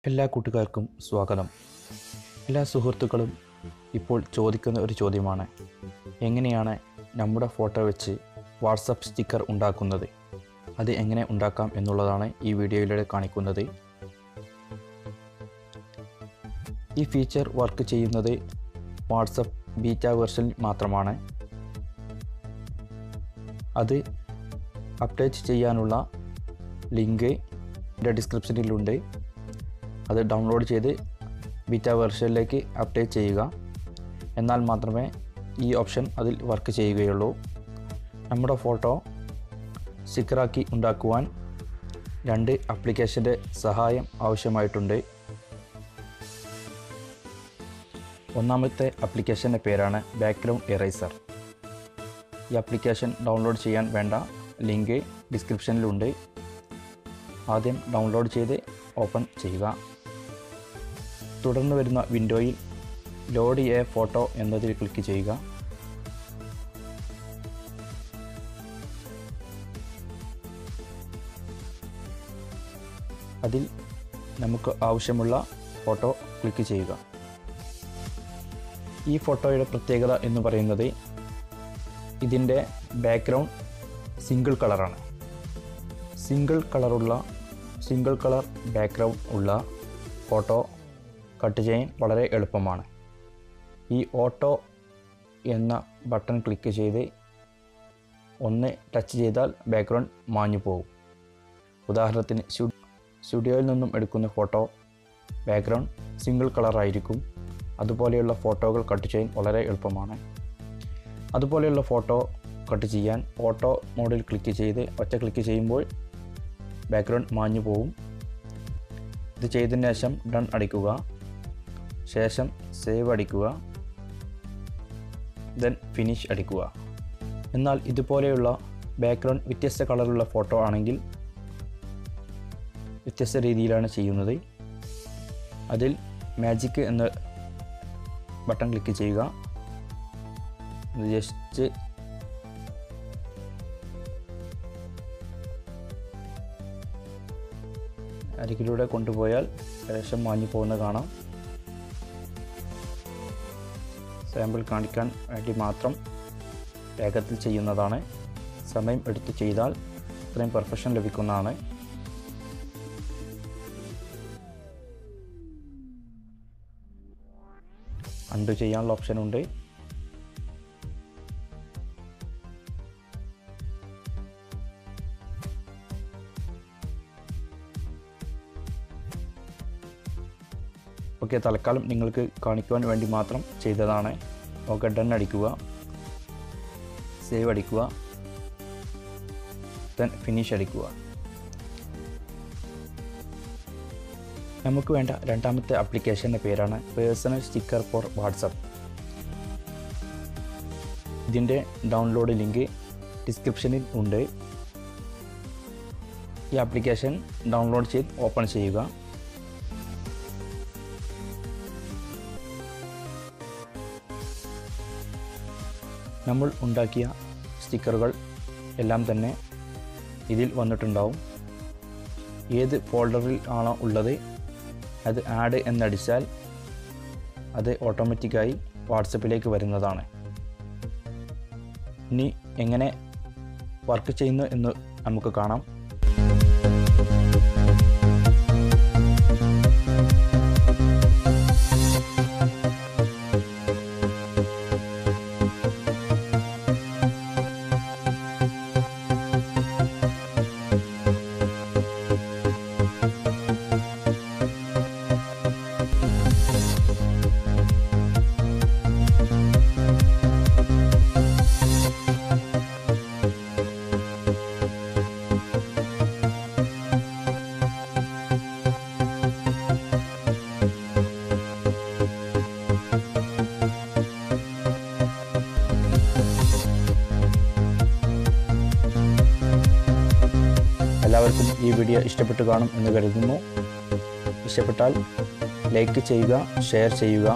എല്ലാ കൂട്ടുകാർക്കും സ്വാഗതം. എല്ലാ സുഹൃത്തുക്കളും ഇപ്പോൾ ചോദിക്കുന്ന ഒരു ചോദ്യമാണ്, എങ്ങനെയാണ് നമ്മുടെ ഫോട്ടോ വെച്ച് വാട്സപ്പ് സ്റ്റിക്കർ ഉണ്ടാക്കുന്നത്? അത് എങ്ങനെ ഉണ്ടാക്കാം എന്നുള്ളതാണ് ഈ വീഡിയോയിലൂടെ കാണിക്കുന്നത്. ഈ ഫീച്ചർ വർക്ക് ചെയ്യുന്നത് വാട്സപ്പ് ബീറ്റ വെർഷനിൽ മാത്രമാണ്. അത് അപ്ഡേറ്റ് ചെയ്യാനുള്ള ലിങ്ക് എൻ്റെ ഡിസ്ക്രിപ്ഷനിലുണ്ട്. അത് ഡൗൺലോഡ് ചെയ്ത് ബീറ്റ വെർഷനിലേക്ക് അപ്ഡേറ്റ് ചെയ്യുക. എന്നാൽ മാത്രമേ ഈ ഓപ്ഷൻ അതിൽ വർക്ക് ചെയ്യുകയുള്ളൂ. നമ്മുടെ ഫോട്ടോ സ്റ്റിക്കറാക്കി ഉണ്ടാക്കുവാൻ 2 ആപ്ലിക്കേഷൻ്റെ സഹായം ആവശ്യമായിട്ടുണ്ട്. ഒന്നാമത്തെ ആപ്ലിക്കേഷൻ്റെ പേരാണ് ബാക്ക്ഗ്രൗണ്ട് ഇറേസർ. ഈ ആപ്ലിക്കേഷൻ ഡൗൺലോഡ് ചെയ്യാൻ വേണ്ട ലിങ്ക് ഡിസ്ക്രിപ്ഷനിലുണ്ട്. ആദ്യം ഡൗൺലോഡ് ചെയ്ത് ഓപ്പൺ ചെയ്യുക. തുടർന്ന് വരുന്ന വിൻഡോയിൽ ലോഡ് എ ഫോട്ടോ എന്നതിൽ ക്ലിക്ക് ചെയ്യുക. അതിൽ നമുക്ക് ആവശ്യമുള്ള ഫോട്ടോ ക്ലിക്ക് ചെയ്യുക. ഈ ഫോട്ടോയുടെ പ്രത്യേകത എന്ന് പറയുന്നത് ഇതിൻ്റെ ബാക്ക്ഗ്രൗണ്ട് സിംഗിൾ കളറാണ്. സിംഗിൾ കളർ ബാക്ക്ഗ്രൗണ്ട് ഉള്ള ഫോട്ടോ കട്ട് ചെയ്യാൻ വളരെ എളുപ്പമാണ്. ഈ ഓട്ടോ എന്ന ബട്ടൺ ക്ലിക്ക് ചെയ്ത് ഒന്ന് ടച്ച് ചെയ്താൽ ബാക്ക്ഗ്രൗണ്ട് മാഞ്ഞു പോകും. ഉദാഹരണത്തിന് സ്റ്റുഡിയോയിൽ നിന്നും എടുക്കുന്ന ഫോട്ടോ ബാക്ക്ഗ്രൗണ്ട് സിംഗിൾ കളറായിരിക്കും. അതുപോലെയുള്ള ഫോട്ടോകൾ കട്ട് ചെയ്യാൻ വളരെ എളുപ്പമാണ്. അതുപോലെയുള്ള ഫോട്ടോ കട്ട് ചെയ്യാൻ ഓട്ടോ മോഡിൽ ക്ലിക്ക് ചെയ്ത് ഒറ്റ ക്ലിക്ക് ചെയ്യുമ്പോൾ ബാക്ക്ഗ്രൗണ്ട് മാഞ്ഞു പോകും. ഇത് ചെയ്തതിന് ശേഷം ഡൺ അടിക്കുക. ശേഷം സേവ് അടിക്കുക. ദെൻ ഫിനിഷ് അടിക്കുക. എന്നാൽ ഇതുപോലെയുള്ള ബാക്ക്ഗ്രൗണ്ട് വ്യത്യസ്ത കളറിലുള്ള ഫോട്ടോ ആണെങ്കിൽ വ്യത്യസ്ത രീതിയിലാണ് ചെയ്യുന്നത്. അതിൽ മാജിക് എന്ന ബട്ടൺ ക്ലിക്ക് ചെയ്യുക. ജസ്റ്റ് അരികിലൂടെ കൊണ്ടുപോയാൽ ശേഷം മാഞ്ഞു പോകുന്നത് കാണാം. സാമ്പിൾ കാണിക്കാൻ വേണ്ടി മാത്രം വേഗത്തിൽ ചെയ്യുന്നതാണ്. സമയം എടുത്ത് ചെയ്താൽ ഇത്രയും പെർഫെക്ഷൻ ലഭിക്കുന്നതാണ്. അൺഡു ചെയ്യാനുള്ള ഓപ്ഷൻ ഉണ്ട്. ഓക്കെ, തൽക്കാലം നിങ്ങൾക്ക് കാണിക്കുവാൻ വേണ്ടി മാത്രം ചെയ്തതാണ്. ഓക്കെ, ഡൺ അടിക്കുക. സേവ് അടിക്കുക. ദെൻ ഫിനിഷ് അടിക്കുക. നമുക്ക് വേണ്ട രണ്ടാമത്തെ ആപ്ലിക്കേഷൻ്റെ പേരാണ് പേഴ്സണൽ സ്റ്റിക്കർ ഫോർ വാട്സപ്പ്. ഇതിൻ്റെ ഡൗൺലോഡ് ലിങ്ക് ഡിസ്ക്രിപ്ഷനിൽ ഉണ്ട്. ഈ ആപ്ലിക്കേഷൻ ഡൗൺലോഡ് ചെയ്ത് ഓപ്പൺ ചെയ്യുക. നമ്മൾ ഉണ്ടാക്കിയ സ്റ്റിക്കറുകൾ എല്ലാം തന്നെ ഇതിൽ വന്നിട്ടുണ്ടാവും. ഏത് ഫോൾഡറിൽ ആണോ ഉള്ളത് അത് ആഡ് എന്നടിച്ചാൽ അത് ഓട്ടോമാറ്റിക്കായി വാട്സപ്പിലേക്ക് വരുന്നതാണ്. ഇനി എങ്ങനെ വർക്ക് ചെയ്യുന്നു എന്ന് നമുക്ക് കാണാം. എല്ലാവർക്കും ഈ വീഡിയോ ഇഷ്ടപ്പെട്ടു കാണും എന്ന് കരുതുന്നു. ഇഷ്ടപ്പെട്ടാൽ ലൈക്ക് ചെയ്യുക, ഷെയർ ചെയ്യുക.